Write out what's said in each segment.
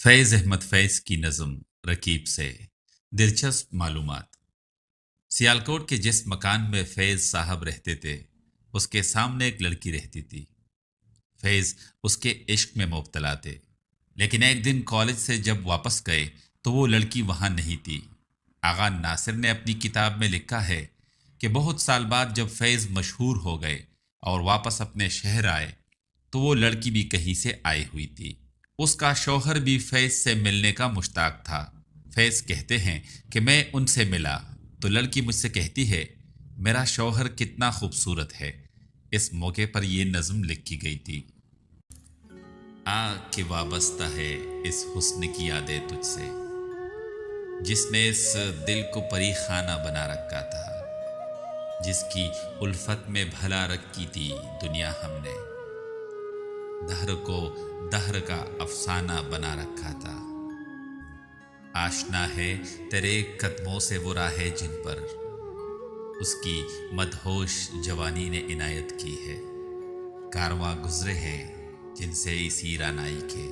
फैज़ अहमद फैज़ की नज़म रकीब से दिलचस्प मालूमात। सियालकोट के जिस मकान में फैज़ साहब रहते थे उसके सामने एक लड़की रहती थी। फैज़ उसके इश्क में मुब्तला थे, लेकिन एक दिन कॉलेज से जब वापस गए तो वो लड़की वहाँ नहीं थी। आगा नासिर ने अपनी किताब में लिखा है कि बहुत साल बाद जब फैज़ मशहूर हो गए और वापस अपने शहर आए तो वो लड़की भी कहीं से आई हुई थी। उसका शौहर भी फैज़ से मिलने का मुश्ताक था। फैज़ कहते हैं कि मैं उनसे मिला तो लड़की मुझसे कहती है, मेरा शौहर कितना खूबसूरत है। इस मौके पर ये नज़म लिखी गई थी। के वाबस्ता है इस हुस्न की यादें तुझसे, जिसने इस दिल को परी खाना बना रखा था, जिसकी उल्फत में भला रखी थी दुनिया हमने, दहर को दहर का अफसाना बना रखा था। आशना है तेरे कदमों से वो राहें जिन पर उसकी मदहोश जवानी ने इनायत की है। कारवां गुजरे हैं जिनसे इसी रानाई के,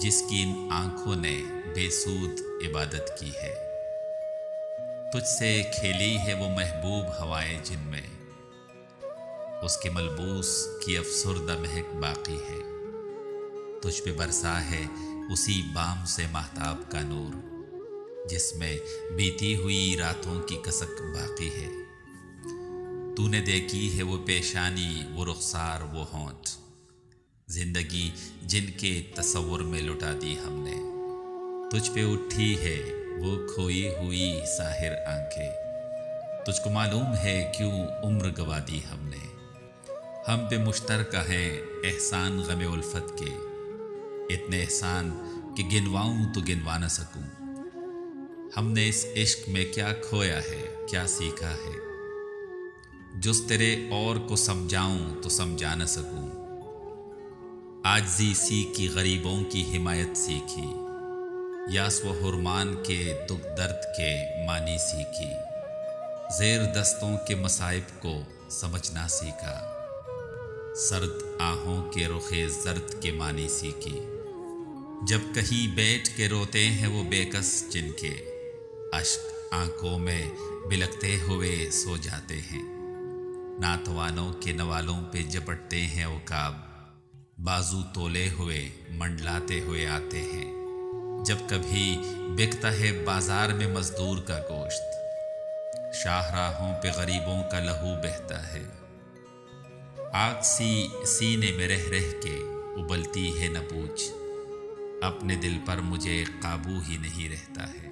जिसकी इन आंखों ने बेसूद इबादत की है। तुझसे खेली है वो महबूब हवाएं जिनमें उसके मलबूस की अफसुर्दा महक बाकी है। तुझ पे बरसा है उसी बाम से महताब का नूर, जिसमें बीती हुई रातों की कसक बाकी है। तूने देखी है वो पेशानी, वो रुखसार, वो होंठ, जिंदगी जिनके तसव्वुर में लुटा दी हमने। तुझ पे उठी है वो खोई हुई साहिर आंखें, तुझको मालूम है क्यों उम्र गवा दी हमने। हम पे मुश्तरका है एहसान गमे उल्फत के, इतने एहसान कि गिनवाऊं तो गिनवा न सकूं। हमने इस इश्क में क्या खोया है, क्या सीखा है, जुस तेरे और को समझाऊं तो समझा न सकूं। आजिज़ी सीखी गरीबों की हिमायत सीखी, यास व हुरमान के दुख दर्द के मानी सीखी। ज़ेर दस्तों के मसाइब को समझना सीखा, सर्द आहों के रुखे जर्द के मानी सीखी। जब कहीं बैठ के रोते हैं वो बेकस जिनके अश्क आंखों में बिलकते हुए सो जाते हैं। नातवानों के नवालों पे झपटते हैं उकाब, बाजू तोले हुए मंडलाते हुए आते हैं। जब कभी बिकता है बाजार में मजदूर का गोश्त, शाहराहों पे गरीबों का लहू बहता है। आग सी सीने में रह रह के उबलती है न पूछ, अपने दिल पर मुझे काबू ही नहीं रहता है।